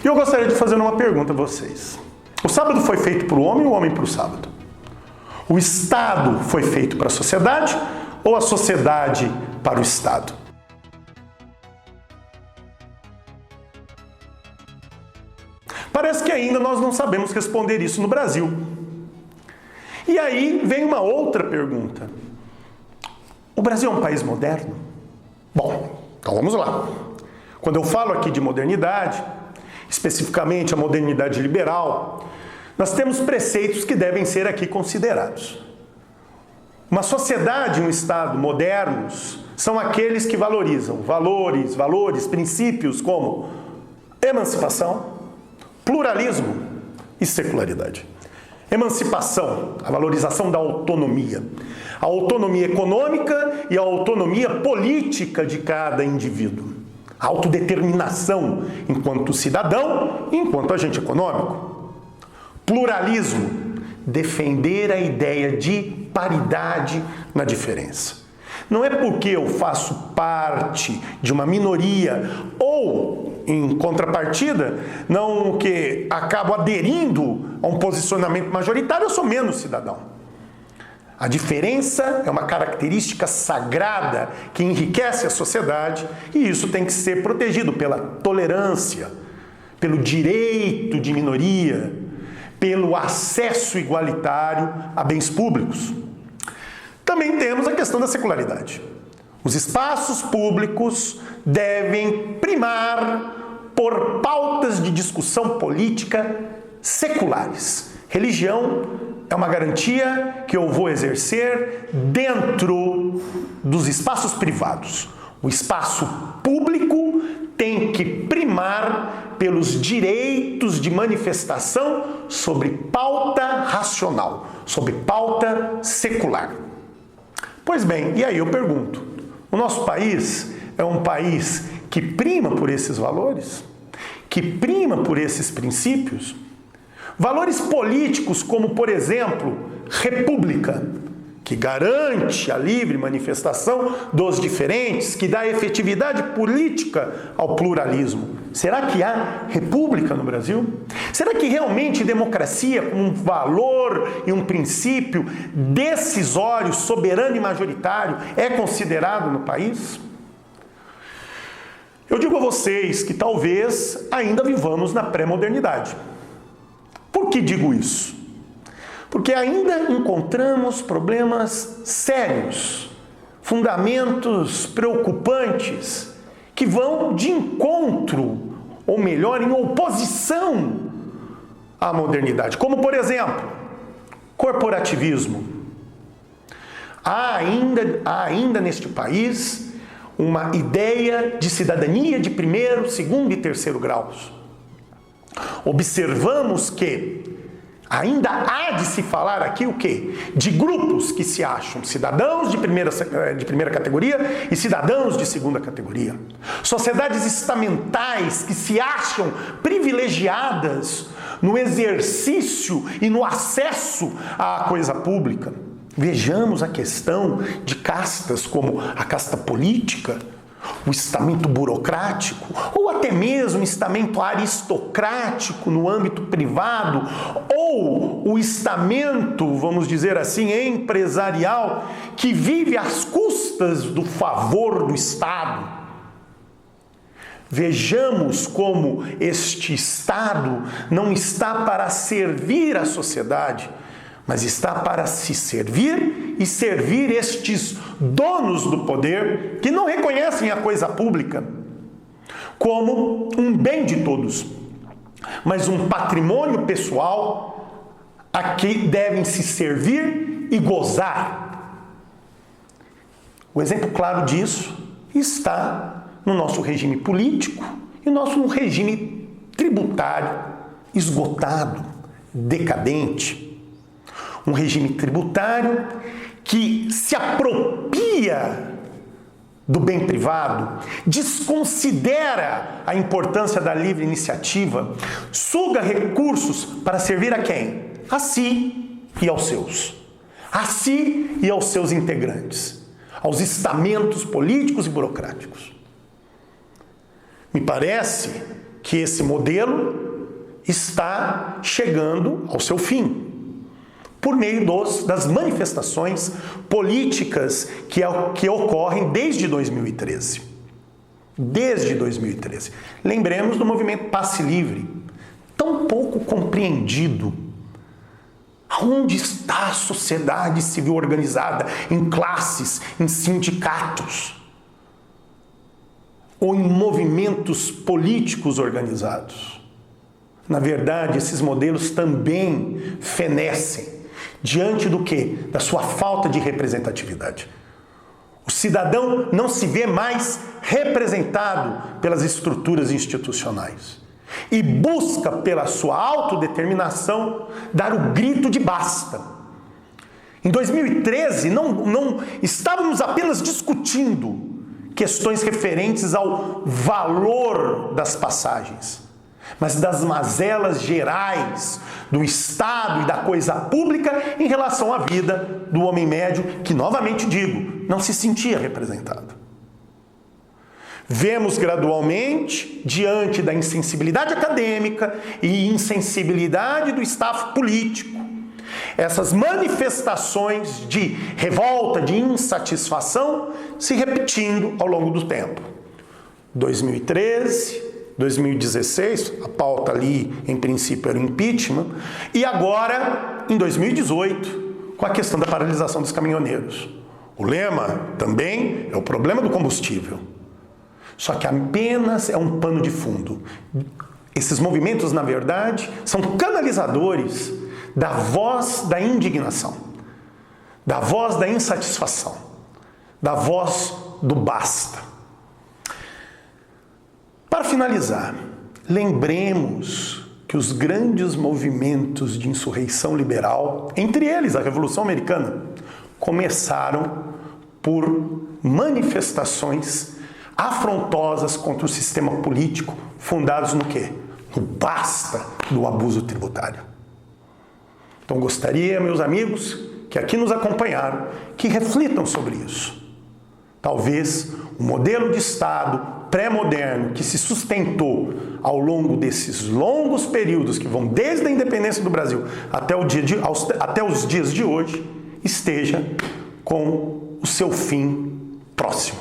E eu gostaria de fazer uma pergunta a vocês. O sábado foi feito para o homem para o sábado? O Estado foi feito para a sociedade ou a sociedade para o Estado? Parece que ainda nós não sabemos responder isso no Brasil. E aí vem uma outra pergunta. O Brasil é um país moderno? Bom, então vamos lá. Quando eu falo aqui de modernidade, especificamente a modernidade liberal, nós temos preceitos que devem ser aqui considerados. Uma sociedade e um Estado modernos são aqueles que valorizam valores, princípios como emancipação, pluralismo e secularidade. Emancipação, a valorização da autonomia. A autonomia econômica e a autonomia política de cada indivíduo. A autodeterminação enquanto cidadão e enquanto agente econômico. Pluralismo, defender a ideia de paridade na diferença. Não é porque eu faço parte de uma minoria ou, em contrapartida, não que acabo aderindo a um posicionamento majoritário, eu sou menos cidadão. A diferença é uma característica sagrada que enriquece a sociedade e isso tem que ser protegido pela tolerância, pelo direito de minoria, pelo acesso igualitário a bens públicos. Também temos a questão da secularidade. Os espaços públicos devem primar por pautas de discussão política seculares. Religião é uma garantia que eu vou exercer dentro dos espaços privados. O espaço público tem que primar pelos direitos de manifestação sobre pauta racional, sobre pauta secular. Pois bem, e aí eu pergunto, o nosso país é um país que prima por esses valores? Que prima por esses princípios? Valores políticos como, por exemplo, república, que garante a livre manifestação dos diferentes, que dá efetividade política ao pluralismo. Será que há república no Brasil? Será que realmente democracia, como um valor e um princípio decisório, soberano e majoritário, é considerado no país? Eu digo a vocês que talvez ainda vivamos na pré-modernidade. Por que digo isso? Porque ainda encontramos problemas sérios, fundamentos preocupantes, que vão de encontro, ou melhor, em oposição à modernidade. Como, por exemplo, corporativismo. Há ainda neste país uma ideia de cidadania de primeiro, segundo e terceiro graus. Observamos que ainda há de se falar aqui o quê? De grupos que se acham cidadãos de primeira categoria e cidadãos de segunda categoria. Sociedades estamentais que se acham privilegiadas no exercício e no acesso à coisa pública. Vejamos a questão de castas como a casta política, o estamento burocrático, ou até mesmo o estamento aristocrático no âmbito privado, ou o estamento, vamos dizer assim, empresarial, que vive às custas do favor do Estado. Vejamos como este Estado não está para servir a sociedade, mas está para se servir e servir estes donos do poder que não reconhecem a coisa pública como um bem de todos, mas um patrimônio pessoal a que devem se servir e gozar. O exemplo claro disso está no nosso regime político e no nosso regime tributário esgotado, decadente. Um regime tributário que se apropria do bem privado, desconsidera a importância da livre iniciativa, suga recursos para servir a quem? A si e aos seus. A si e aos seus integrantes, aos estamentos políticos e burocráticos. Me parece que esse modelo está chegando ao seu fim, por meio das manifestações políticas que ocorrem desde 2013. Desde 2013. Lembremos do movimento Passe Livre, tão pouco compreendido. Aonde está a sociedade civil organizada? Em classes, em sindicatos, ou em movimentos políticos organizados? Na verdade, esses modelos também fenecem diante do quê? Da sua falta de representatividade. O cidadão não se vê mais representado pelas estruturas institucionais e busca, pela sua autodeterminação, dar o grito de basta. Em 2013, não estávamos apenas discutindo questões referentes ao valor das passagens, mas das mazelas gerais do Estado e da coisa pública em relação à vida do homem médio, que, novamente digo, não se sentia representado. Vemos gradualmente, diante da insensibilidade acadêmica e insensibilidade do staff político, essas manifestações de revolta, de insatisfação, se repetindo ao longo do tempo. 2013, 2016, a pauta ali, em princípio, era o impeachment, e agora, em 2018, com a questão da paralisação dos caminhoneiros. O lema também é o problema do combustível. Só que apenas é um pano de fundo. Esses movimentos, na verdade, são canalizadores da voz da indignação, da voz da insatisfação, da voz do basta. Para finalizar, lembremos que os grandes movimentos de insurreição liberal, entre eles a Revolução Americana, começaram por manifestações afrontosas contra o sistema político, fundados no quê? No basta do abuso tributário. Então gostaria, meus amigos, que aqui nos acompanharam, que reflitam sobre isso. Talvez o modelo de Estado pré-moderno que se sustentou ao longo desses longos períodos que vão desde a independência do Brasil até os dias de hoje, esteja com o seu fim próximo.